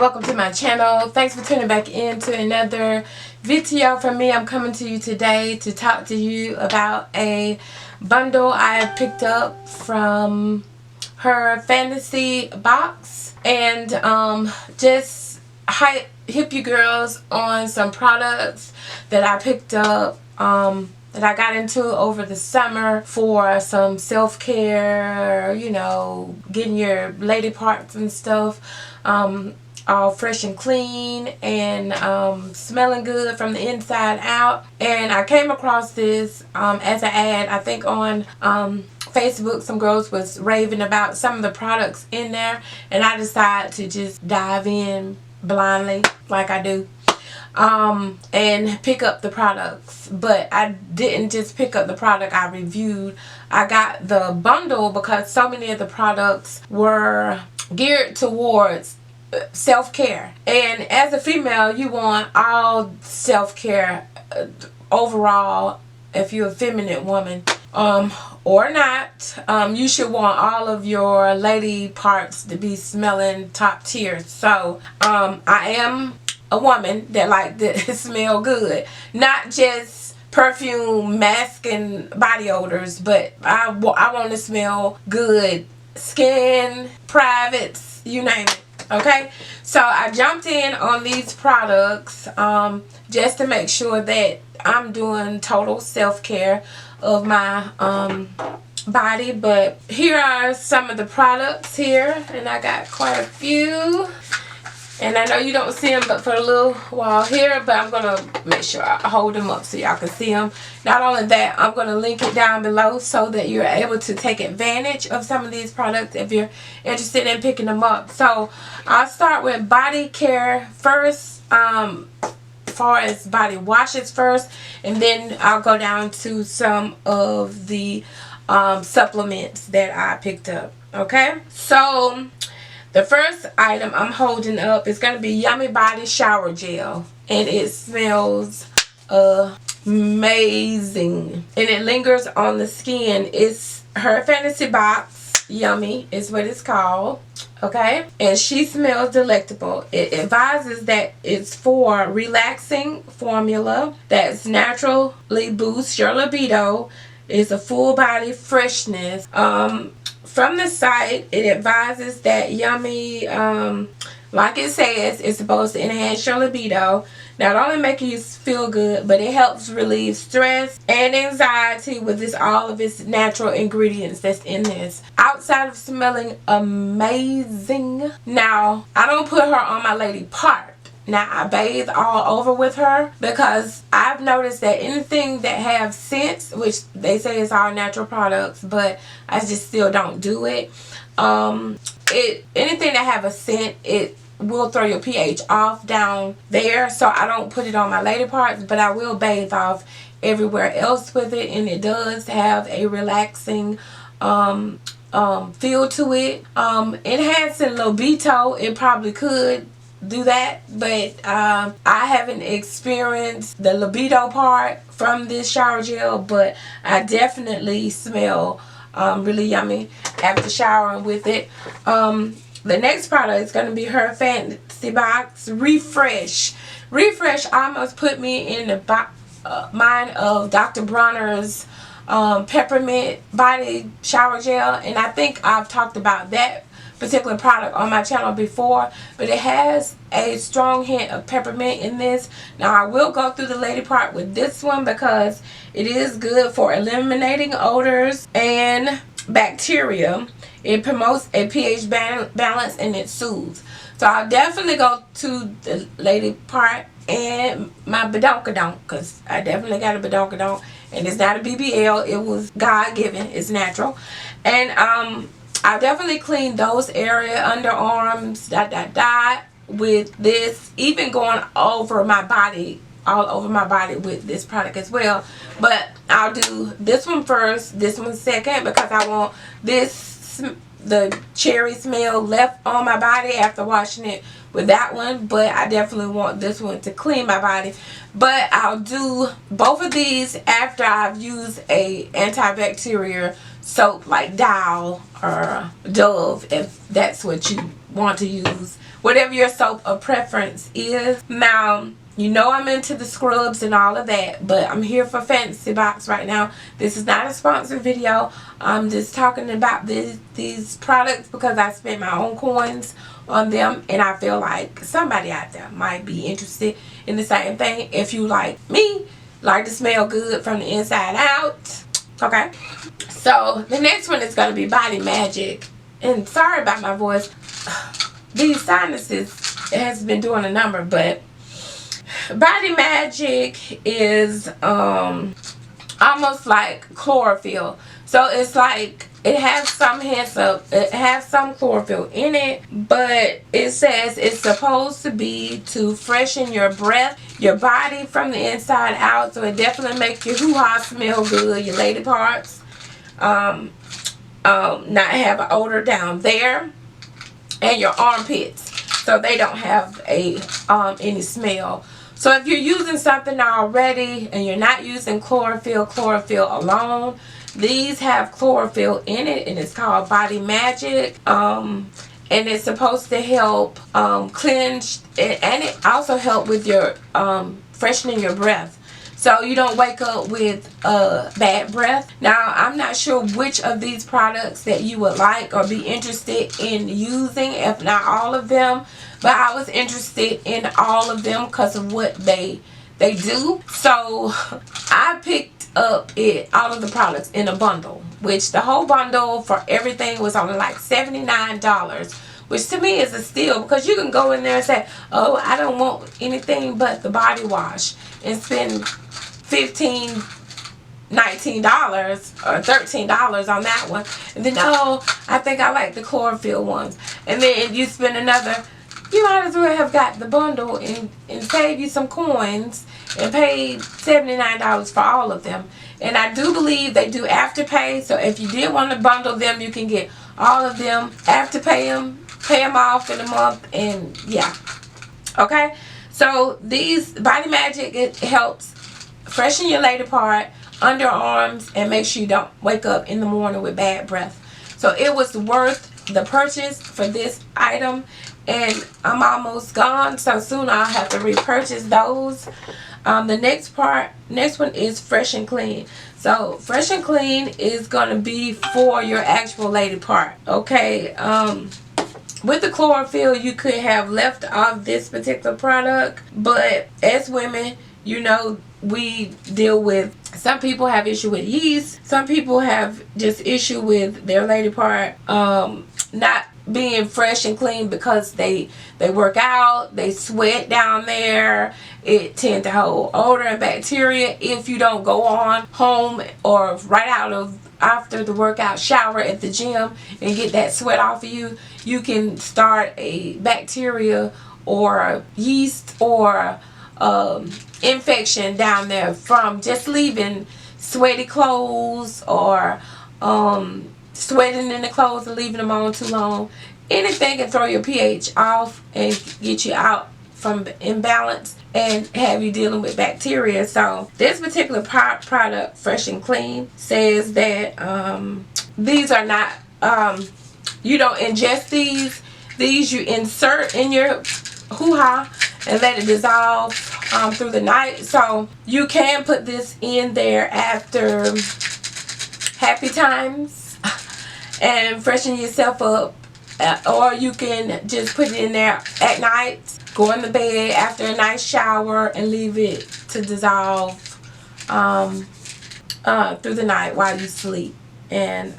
welcome to my channel. Thanks for tuning back in to another video from me. I'm coming to you today to talk to you about a bundle I picked up from her fantasy box, and just hip you girls on some products that I picked up that I got into over the summer for some self-care, you know, getting your lady parts and stuff all fresh and clean and smelling good from the inside out. And I came across this as an ad, I think on Facebook. Some girls was raving about some of the products in there, and I decided to just dive in blindly like I do and pick up the products. But I didn't just pick up the product I reviewed. I got the bundle because so many of the products were geared towards self-care, and as a female you want all self-care overall. If you're a feminine woman or not, you should want all of your lady parts to be smelling top tier. So I am a woman that like to smell good, not just perfume, mask, and body odors, but I want to smell good. Skin, privates, you name it. Okay, so I jumped in on these products just to make sure that I'm doing total self-care of my body. But here are some of the products here, and I got quite a few. And I know you don't see them but for a little while here, but I'm going to make sure I hold them up so y'all can see them. Not only that, I'm going to link it down below so that you're able to take advantage of some of these products if you're interested in picking them up. So I'll start with body care first, as far as body washes first, and then I'll go down to some of the supplements that I picked up. Okay, so the first item I'm holding up is going to be Yummy Body Shower Gel. And it smells amazing. And it lingers on the skin. It's her fantasy box. Yummy is what it's called. Okay? And she smells delectable. It advises that it's for relaxing formula that's naturally boosts your libido. It's a full body freshness. From the site, it advises that Yummy, like it says, is supposed to enhance your libido, not only making you feel good, but it helps relieve stress and anxiety with all of its natural ingredients that's in this. Outside of smelling amazing, now I don't put her on my lady part. Now I bathe all over with her because I've noticed that anything that have scents, which they say is all natural products, but I just still don't do it. Anything that have a scent, it will throw your pH off down there. So I don't put it on my lady parts, but I will bathe off everywhere else with it, and it does have a relaxing feel to it. Enhancing libido, it probably could do that, but I haven't experienced the libido part from this shower gel, but I definitely smell really yummy after showering with it. The next product is going to be her fantasy box Refresh. Refresh almost put me in the mind of Dr. Bronner's peppermint body shower gel, and I think I've talked about that particular product on my channel before, but it has a strong hint of peppermint in this. Now I will go through the lady part with this one because it is good for eliminating odors and bacteria. It promotes a pH balance and it soothes. So I'll definitely go to the lady part and my badonkadonk, because I definitely got a badonkadonk, and it's not a BBL. It was God-given. It's natural. And I definitely clean those area, underarms, with this, even going over my body, all over my body with this product as well. But I'll do this one first, this one second, because I want the cherry smell left on my body after washing it with that one, but I definitely want this one to clean my body. But I'll do both of these after I've used a antibacterial soap like Dial or Dove, if that's what you want to use whatever your soap of preference is. Now, you know I'm into the scrubs and all of that, but I'm here for Fantasy Box right now. This is not a sponsored video. I'm just talking about these products because I spent my own coins on them, and I feel like somebody out there might be interested in the same thing. If you, like me, like to smell good from the inside out. Okay, so the next one is going to be Body Magic. And sorry about my voice. These sinuses has been doing a number, but Body Magic is almost like chlorophyll. So it's like it has some hints of, it has some chlorophyll in it, but it says it's supposed to be to freshen your breath, your body from the inside out. So it definitely makes your hoo-ha smell good, your lady parts, not have an odor down there, and your armpits, so they don't have a any smell. So if you're using something already and you're not using chlorophyll alone, these have chlorophyll in it, and it's called Body Magic. And it's supposed to help cleanse, and it also help with your freshening your breath, so you don't wake up with bad breath. Now, I'm not sure which of these products that you would like or be interested in using, if not all of them, but I was interested in all of them because of what they do. So I picked up all of the products in a bundle, which the whole bundle for everything was only like $79, which to me is a steal, because you can go in there and say, oh, I don't want anything but the body wash, and spend $19 or $13 on that one, and then, oh, I think I like the chlorophyll ones, and then you spend another. You might as well have got the bundle and save you some coins and paid $79 for all of them. And I do believe they do afterpay, so if you did want to bundle them, you can get all of them, afterpay them, pay them off in a month, and yeah. Okay, so these Body Magic, it helps freshen your lady part, underarms, and make sure you don't wake up in the morning with bad breath. So it was worth the purchase for this item, and I'm almost gone, so soon I'll have to repurchase those. The next one is Fresh and Clean. So Fresh and Clean is gonna be for your actual lady part. Okay, with the chlorophyll, you could have left off this particular product, but as women, you know, we deal with, some people have issue with yeast, some people have just issue with their lady part not being fresh and clean because they work out, they sweat down there. It tends to hold odor and bacteria. If you don't go on home or right out of after the workout, shower at the gym and get that sweat off of you, you can start a bacteria or yeast or infection down there from just leaving sweaty clothes or sweating in the clothes and leaving them on too long. Anything can throw your pH off and get you out from imbalance and have you dealing with bacteria. So this particular product, Fresh and Clean, says that these are not, you don't ingest these. These you insert in your hoo-ha and let it dissolve through the night. So you can put this in there after happy times and freshen yourself up, or you can just put it in there at night, go in the bed after a nice shower and leave it to dissolve through the night while you sleep. And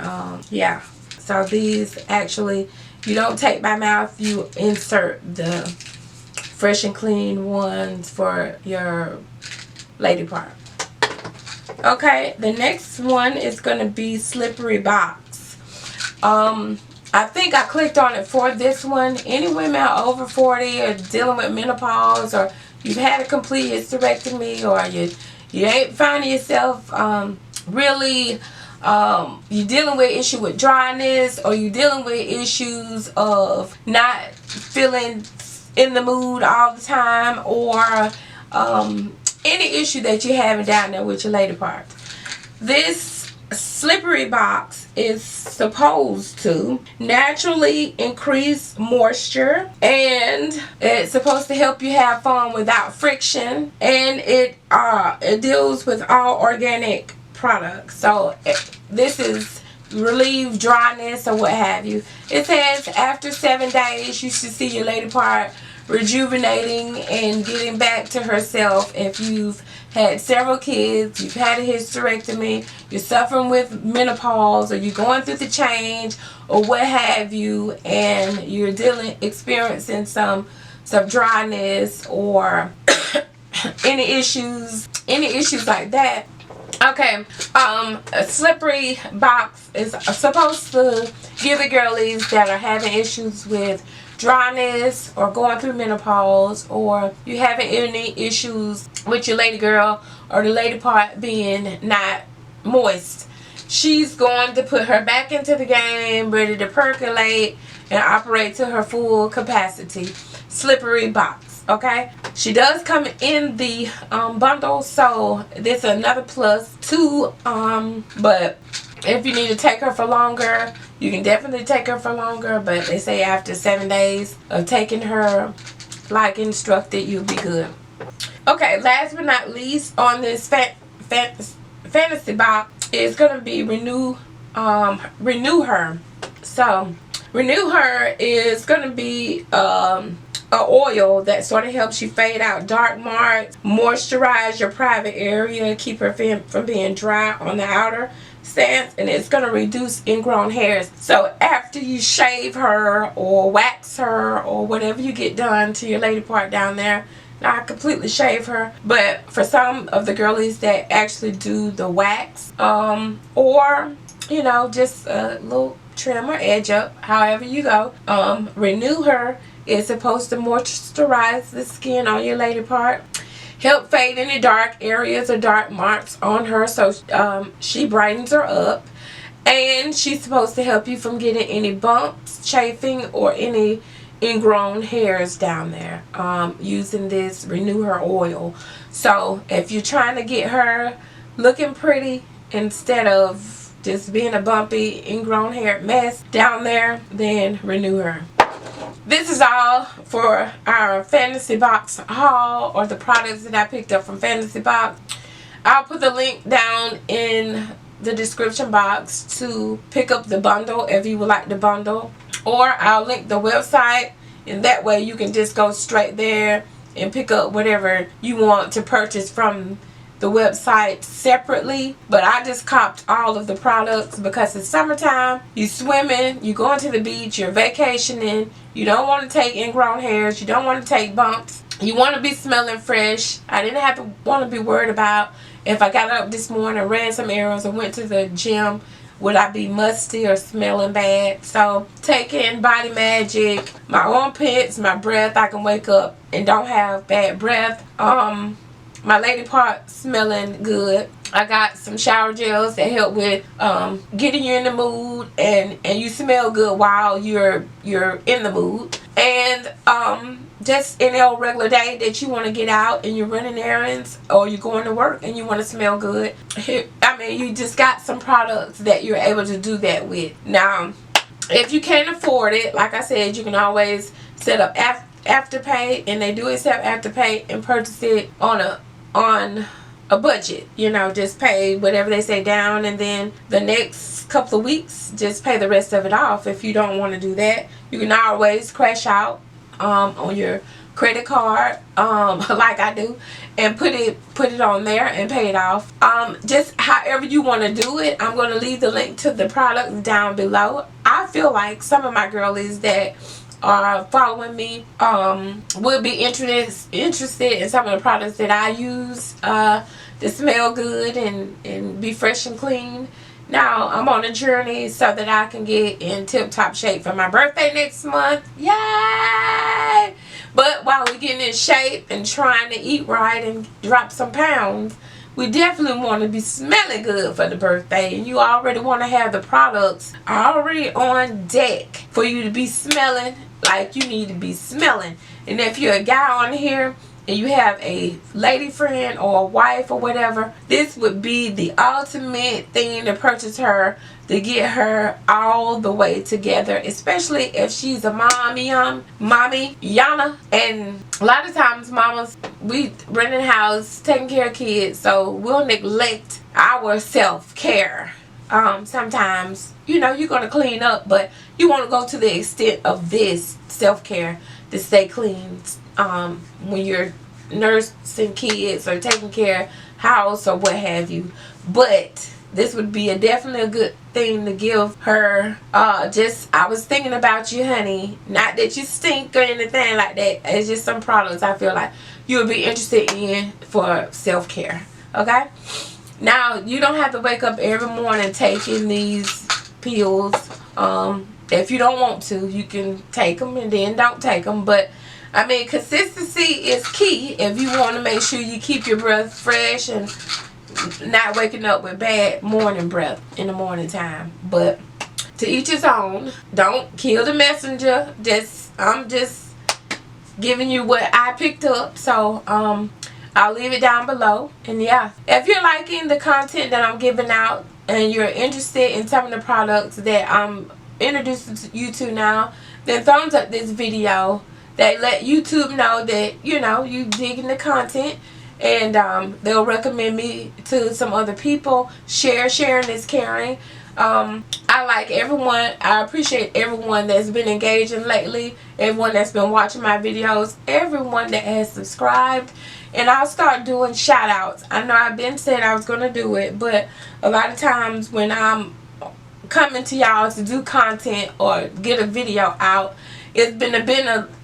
yeah, so these actually, you don't take by mouth, you insert the Fresh and Clean ones for your lady part. Okay, the next one is going to be Slippery Box. I think I clicked on it for this one. Any women over 40 or dealing with menopause, or you've had a complete hysterectomy, or you ain't finding yourself really, you're dealing with issue with dryness, or you're dealing with issues of not feeling in the mood all the time, or any issue that you're having down there with your lady part. This slippery box is supposed to naturally increase moisture, and it's supposed to help you have fun without friction, and it deals with all organic products. So this is relieve dryness or what have you. It says after 7 days you should see your lady part rejuvenating and getting back to herself. If you've had several kids, you've had a hysterectomy, you're suffering with menopause, or you're going through the change or what have you, and you're experiencing some dryness or any issues like that. Okay, a slippery box is supposed to give the girlies that are having issues with dryness or going through menopause, or you having any issues with your lady girl or the lady part being not moist. She's going to put her back into the game, ready to percolate and operate to her full capacity. Slippery box. Okay, she does come in the bundle, so this is another plus too. But if you need to take her for longer, you can definitely take her for longer, but they say after 7 days of taking her like instructed, you'll be good. Okay, last but not least on this fantasy box is going to be Renew Her. So Renew Her is going to be an oil that sort of helps you fade out dark marks, moisturize your private area, keep her from being dry on the outer stance, and it's going to reduce ingrown hairs. So after you shave her or wax her or whatever you get done to your lady part down there, not completely shave her, but for some of the girlies that actually do the wax, or you know, just a little trim or edge up, however you go, Renew Her is supposed to moisturize the skin on your lady part, help fade any dark areas or dark marks on her, so she brightens her up, and she's supposed to help you from getting any bumps, chafing, or any ingrown hairs down there, using this Renew Her oil. So if you're trying to get her looking pretty instead of just being a bumpy ingrown hair mess down there, then Renew Her. This is all for our Fantasy Box haul, or the products that I picked up from Fantasy Box. I'll put the link down in the description box to pick up the bundle if you would like the bundle, or I'll link the website, and that way you can just go straight there and pick up whatever you want to purchase from the website separately. But I just copped all of the products because it's summertime, you swimming, you going to the beach, you're vacationing, you don't want to take ingrown hairs, you don't want to take bumps, you want to be smelling fresh. I didn't have to want to be worried about if I got up this morning, ran some errands, or went to the gym, would I be musty or smelling bad. So taking Body Magic, my armpits, my breath, I can wake up and don't have bad breath. My lady part smelling good. I got some shower gels that help with getting you in the mood, and you smell good while you're in the mood. And just any old regular day that you want to get out and you're running errands, or you're going to work and you want to smell good, I mean, you just got some products that you're able to do that with. Now, if you can't afford it, like I said, you can always set up Afterpay, and they do accept Afterpay, and purchase it on a budget. You know, just pay whatever they say down, and then the next couple of weeks just pay the rest of it off. If you don't want to do that, you can always crash out on your credit card, like I do, and put it on there and pay it off. Just however you want to do it. I'm going to leave the link to the products down below. I feel like some of my girlies that are following me would be interested in some of the products that I use to smell good and be fresh and clean. Now I'm on a journey so that I can get in tip-top shape for my birthday next month. Yay! But while we're getting in shape and trying to eat right and drop some pounds, we definitely want to be smelling good for the birthday, and you already want to have the products already on deck for you to be smelling like you need to be smelling. And if you're a guy on here and you have a lady friend or a wife or whatever, this would be the ultimate thing to purchase her, to get her all the way together, especially if she's a mommy yana. And a lot of times mamas, we renting a house, taking care of kids, so we'll neglect our self-care. Sometimes, you know, you're going to clean up, but you want to go to the extent of this self-care to stay clean when you're nursing kids or taking care of house or what have you. But this would be definitely a good thing to give her. I was thinking about you, honey. Not that you stink or anything like that. It's just some products I feel like you would be interested in for self-care. Okay? Now, you don't have to wake up every morning taking these pills. If you don't want to, you can take them and then don't take them. But, I mean, consistency is key if you want to make sure you keep your breath fresh and not waking up with bad morning breath in the morning time. But to each his own. Don't kill the messenger. I'm just giving you what I picked up. So, I'll leave it down below. And yeah, if you're liking the content that I'm giving out and you're interested in some of the products that I'm introducing you to now, then thumbs up this video. That let YouTube know that, you know, you digging the content, and they'll recommend me to some other people. Sharing is caring. I like everyone. I appreciate everyone that's been engaging lately, everyone that's been watching my videos, everyone that has subscribed. And I'll start doing shout outs. I know I've been saying I was going to do it, but a lot of times when I'm coming to y'all to do content or get a video out, it's been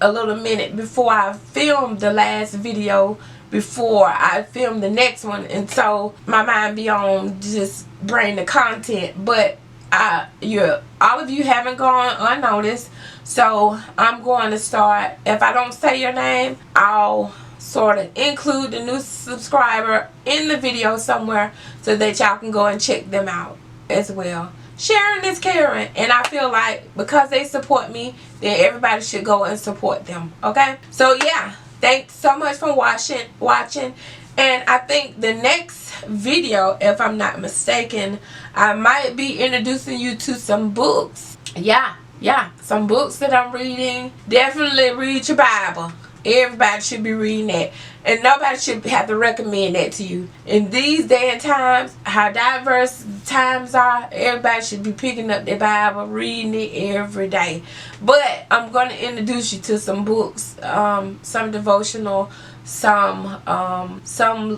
a little minute before I filmed the last video, before I film the next one, and so my mind be on just bring the content. But all of you haven't gone unnoticed, so I'm going to start. If I don't say your name, I'll sort of include the new subscriber in the video somewhere so that y'all can go and check them out as well. Sharing is caring, and I feel like because they support me, then everybody should go and support them. Okay, so yeah, thanks so much for watching, and I think the next video, if I'm not mistaken, I might be introducing you to some books. Yeah, some books that I'm reading. Definitely read your Bible. Everybody should be reading that, and nobody should have to recommend that to you. In these day and times, how diverse times are, everybody should be picking up their Bible, reading it every day. But I'm going to introduce you to some books, some devotional, some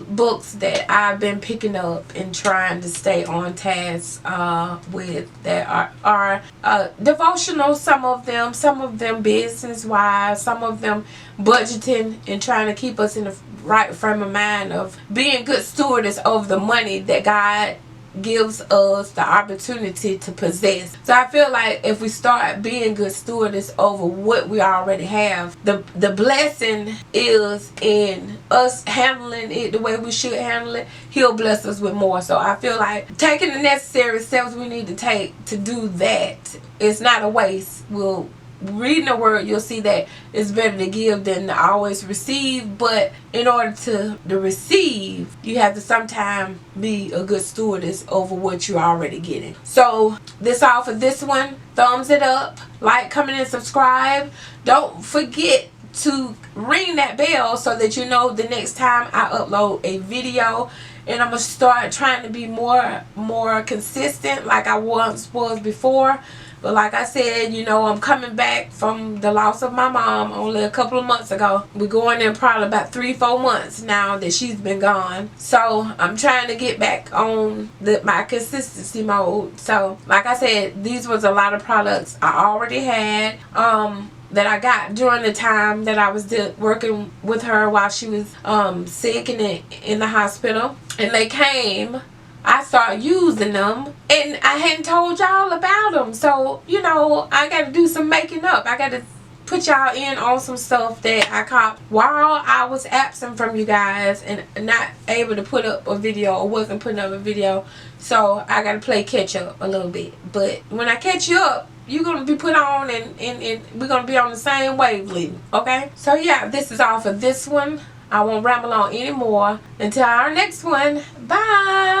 books that I've been picking up and trying to stay on task with, that are devotional. Some of them business wise, some of them budgeting and trying to keep us in the right frame of mind of being good stewards over the money that God gives us the opportunity to possess. So I feel like if we start being good stewards over what we already have, the blessing is in us handling it the way we should handle it. He'll bless us with more. So I feel like taking the necessary steps we need to take to do that, it's not a waste. Reading the word, you'll see that it's better to give than to always receive. But in order to receive, you have to sometimes be a good stewardess over what you're already getting. So this all for this one. Thumbs it up, like, comment, and subscribe. Don't forget to ring that bell so that you know the next time I upload a video. And I'm gonna start trying to be more consistent like I was before. But like I said, you know, I'm coming back from the loss of my mom only a couple of months ago. We're going in probably about 3-4 months now that she's been gone. So I'm trying to get back on my consistency mode. So like I said, these was a lot of products I already had that I got during the time that I was working with her while she was sick and in the hospital. And they came. I started using them, and I hadn't told y'all about them. So, you know, I got to do some making up. I got to put y'all in on some stuff that I caught while I was absent from you guys and not able to put up a video, or wasn't putting up a video. So I got to play catch up a little bit. But when I catch you up, you're going to be put on, and we're going to be on the same wavelength. Okay? So yeah, this is all for this one. I won't ramble on anymore. Until our next one. Bye.